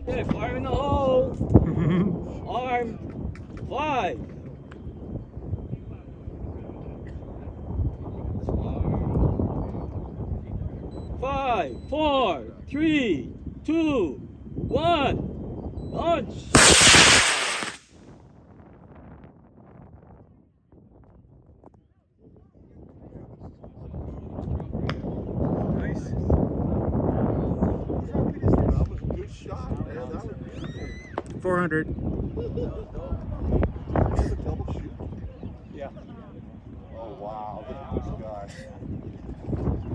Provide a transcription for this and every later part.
Okay, fire in the hole. Arm. Fly. 5, 4, 3, 2, 1. Launch. Nice. That was a good shot, man. That was 400. a double shoot. Yeah. Oh wow, look at this guy.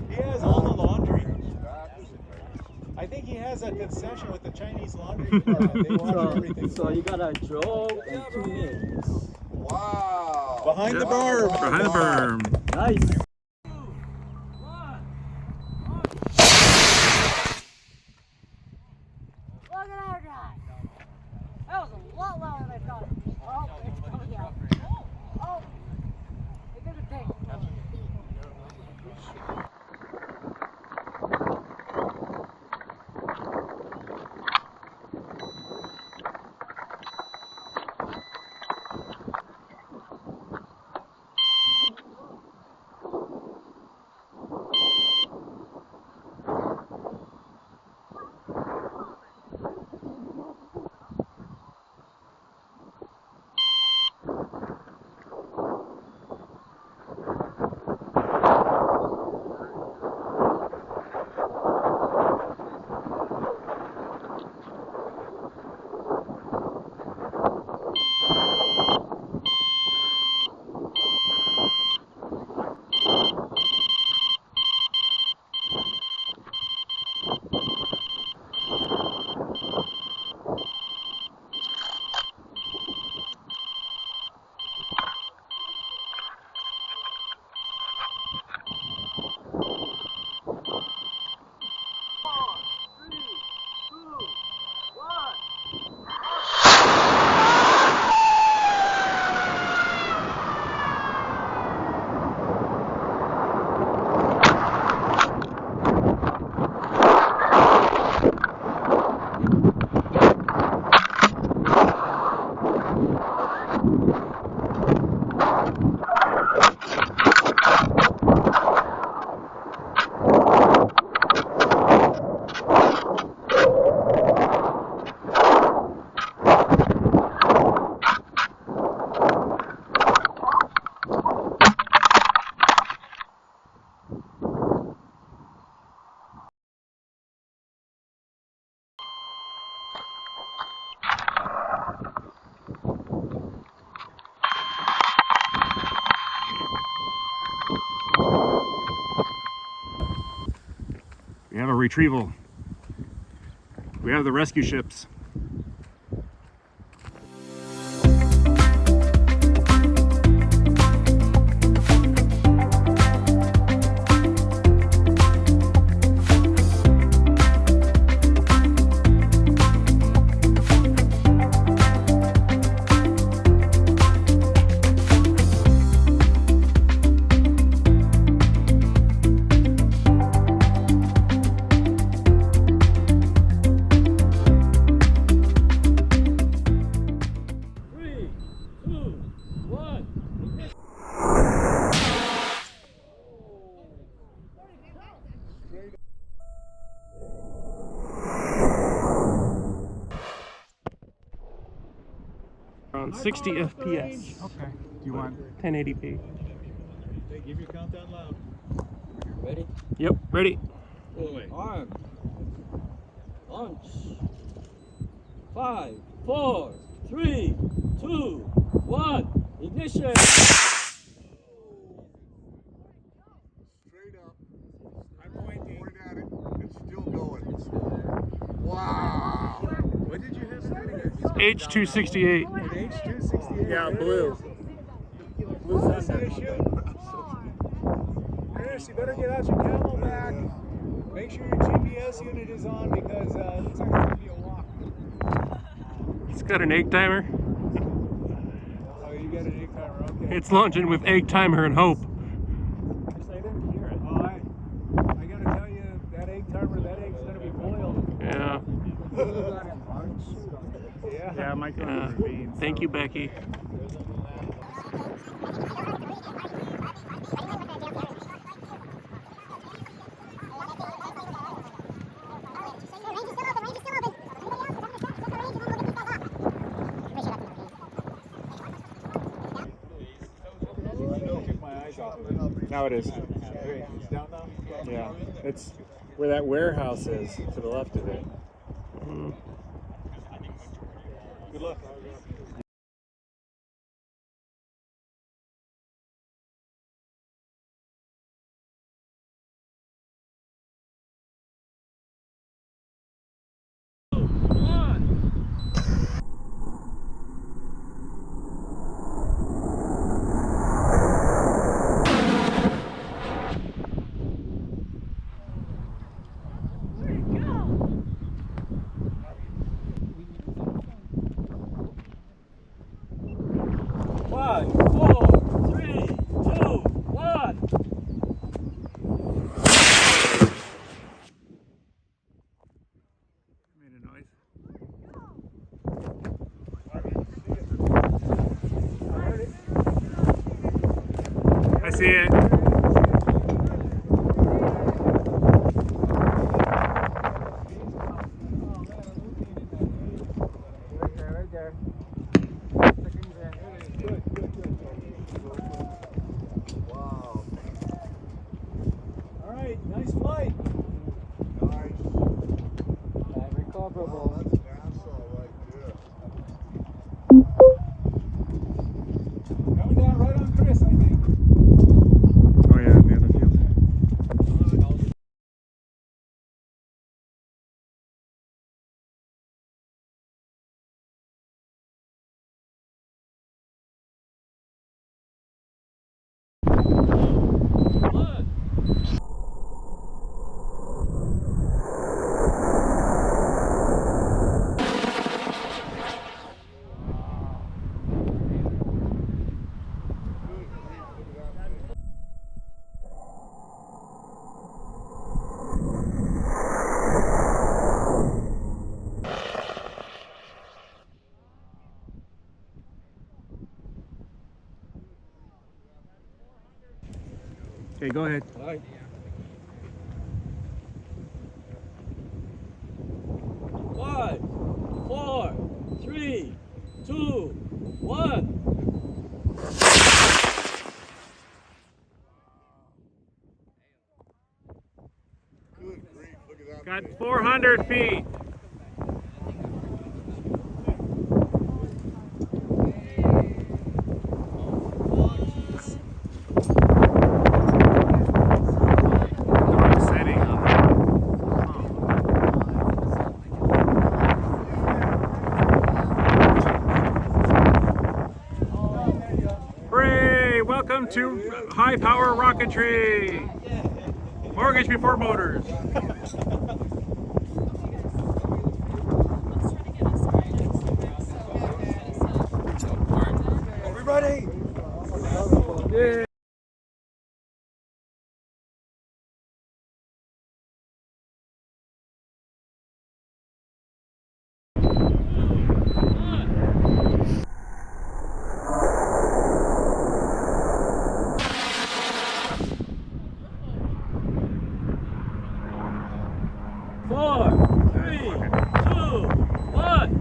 He has all the laundry. That is amazing. I think he has a concession with the Chinese laundry department. They wash everything. So you gotta draw and 2 minutes. Wow. Behind the Wow. berm. Behind the berm. Nice. Look at that guy. That was a lot louder than I thought. Oh, it's coming out. Oh, it did a thing. We have a retrieval. We have the rescue ships. Around 60 FPS, Okay. Do you want? 1080p. Hey, give your countdown loud. Ready? Yep, ready. Arm. Launch. 5, 4, 3, 2, 1. Ignition. Straight up. I'm pointing at it. It's still going. Wow. What did you have starting at? H268. An H268. Yeah, blue. Blue Thunder. Chris, you better get out your Camelback. Make sure your GPS unit is on because it looks like it's going to be a walk. It's got an egg timer. Oh, you got an egg timer, okay. It's launching with egg timer and hope. I didn't hear it. Oh, I got to tell you, that egg timer, that egg's going to be boiled. Yeah. Yeah, I might go in the ravine. Thank you, Becky. Now it is. It's down now? Yeah, it's where that warehouse is to the left of it. Good luck. Made a noise. I see it. Right there. Wow. All right, nice flight. Nice. Recoverable. Wow, that's NASA right there. Coming down right on Chris, I think. Oh yeah, in the other field. Okay, go ahead. All right. 5, 4, 3, 2, 1. Good grief, look at that. Got thing. 400 feet. Wrong setting on Hooray! Welcome to high power rocketry. Mortgage before motors. Everybody! Yeah. Four, three, two, one.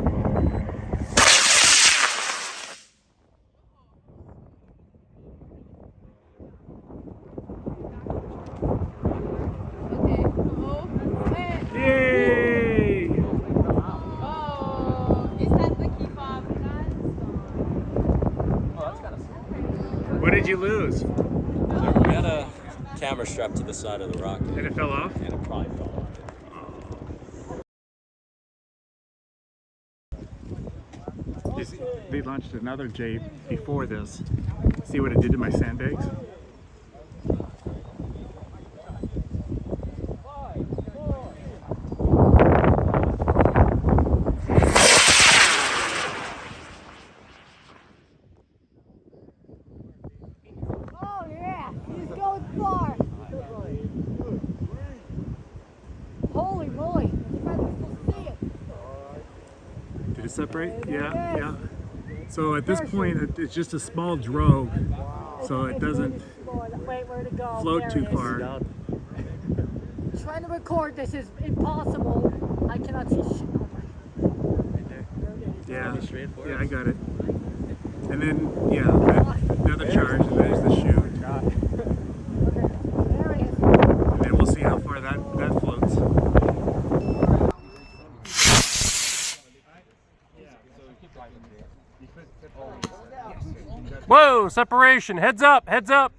Okay. Oh, wait. Yay! Oh, is that the key fob? What did you lose? We had a camera strapped to the side of the rocket, And it fell off? and it probably fell off. They launched another J before this. See what it did to my sandbags? Oh yeah, he's going far. Holy moly, I think I can still see it. To separate? Yeah, yeah. So at this point, it's just a small drogue, so it doesn't Wait, where to go? float There too it is. far. Trying to record this is impossible. I cannot see shit. Yeah, yeah, I got it. And then, yeah, another charge, and there's the chute. There it is. And then we'll see how far that floats. Whoa, separation. Heads up, heads up.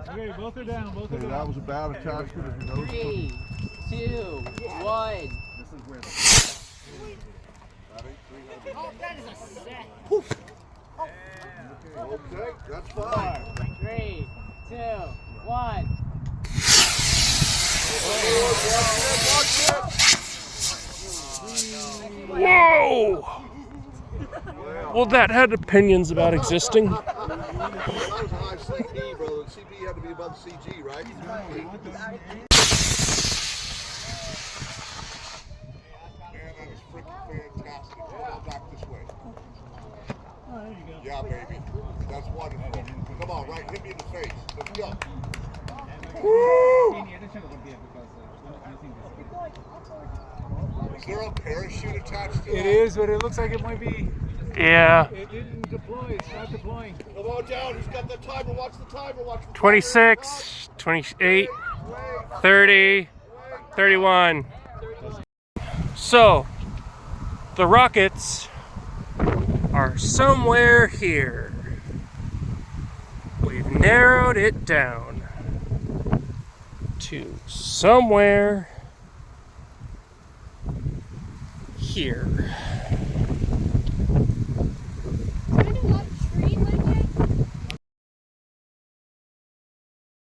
Okay, both are down, both are Okay, down. that was a bad attachment if you noticed. 3, 2, 1. Oh, that is a set. Okay, that's fine. 3, 2, 1. Whoa! Well, that had opinions about existing. That was a high CP, brother. CP had to be above CG, right? Man, that is freaking fantastic. Come on back this way. Yeah, baby. That's wonderful. Come on, right? Hit me in the face. Let's go. Is there a parachute attached to that? It is, but it looks like it might be. Yeah. It didn't deploy. It's not deploying. Come on down. He's got that timer. Watch the timer. Watch the timer. 26, 28, 30, 31. So, the rockets are somewhere here. We've narrowed it down to somewhere here.